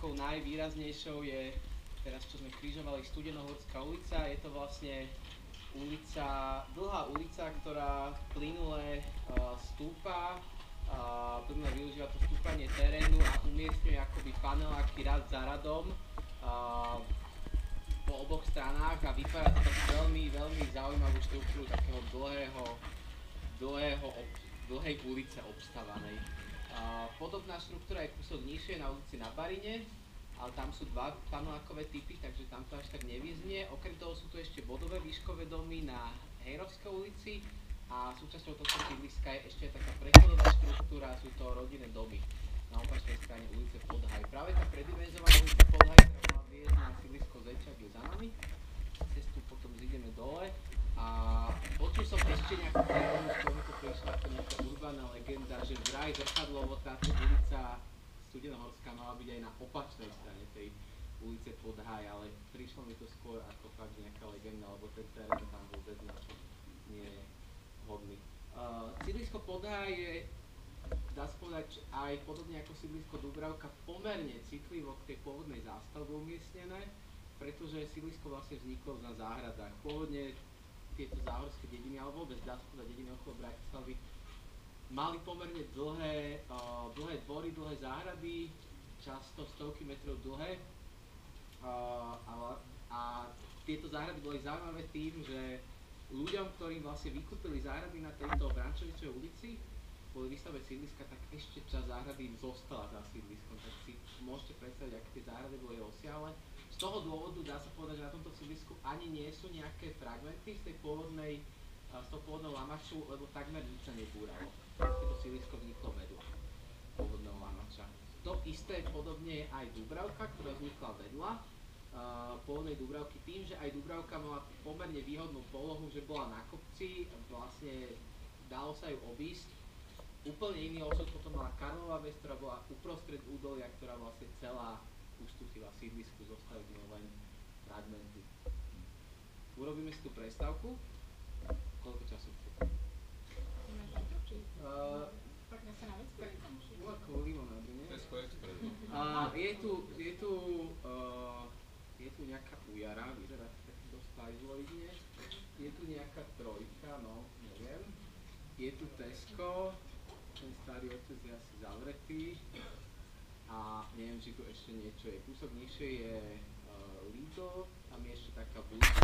takou najvýraznejšou je, teraz čo sme križovali, Studenohorská ulica. Je to vlastne dlhá ulica, ktorá plynule stúpa, plynule využíva to stúpanie terénu a umiestňuje akoby paneláky rad za radom po oboch stranách a vytvára to tak veľmi zaujímavú štruktúru takého dlhej ulice obstávanej. Podobná štruktúra je kúsok nižšie na ulici Na Barine, ale tam sú dva panelákové typy, takže tam to až tak nevyznie. Okrem toho sú tu ešte bodové výškové domy na Hejrovskej ulici a súčasťou tohto sídliska je ešte taká prechodová štruktúra, sú to rodinné domy na opačnej strane ulice Podhaj. Práve tá predimenzovaná ulica Podhaj, ktorá má viesť na sídlisko Zajčák, je za nami. Cestu potom zídeme dole a počul som ešte nejakú teóriu, z toho to prišla ako nejaká urbánna legenda, že vraj zrkadlovo táto ulica Studenohorská mala byť aj na opačnej strane tej ulice Podhaj, ale prišlo mi to skôr ako fakt nejaká legenda, lebo ten terén tam vôbec na to nie je hodný. Sídlisko Podhaj je, dá sa povedať, aj podobne ako sídlisko Dúbravka pomerne citlivo k tej pôvodnej zástavbe umiestnené, pretože sídlisko vlastne vzniklo na záhradách. Pôvodne tieto záhorské dediny, alebo vôbec dá sa povedať dediny okolo Bratislavy, mali pomerne dlhé dvory, dlhé záhrady, často stovky metrov dlhé. A tieto záhrady boli zaujímavé tým, že ľuďom, ktorým vlastne vykúpili záhrady na tejto Brančovičovej ulici, boli vystavené sídliska, tak ešte časť záhrady im zostala za sídliskom. Tak si môžete predstaviť, aké tie záhrady boli rozsiahle. Z toho dôvodu dá sa povedať, že na tomto sídlisku ani nie sú nejaké fragmenty z toho pôvodného lamaču, lebo takmer nič sa nebúralo. To sídlisko vzniklo vedľa pôvodného lamača. To isté podobne je aj Dúbravka, ktorá vznikla vedľa pôvodnej Dúbravky tým, že aj Dúbravka mala pomerne výhodnú polohu, že bola na kopci, vlastne dalo sa ju obísť. Úplne iný osud potom mala Karlova Ves, ktorá bola uprostred údolia, ktorá vlastne celá ustúpila sídlisku, zostali z len fragmenty. Urobíme si tú prestávku. Koľko času chcete? Tak sa na vec prejsť? Limonádu, nie? Tesco Express. Je tu nejaká ujara, vyzerá taký dosť fajzloidne. Je tu nejaká trojka, no, neviem. Je tu Tesco, ten starý otec je asi zavretý. A neviem, či tu ešte niečo je. Kúsok nižšie je Lidl, tam je ešte taká budka.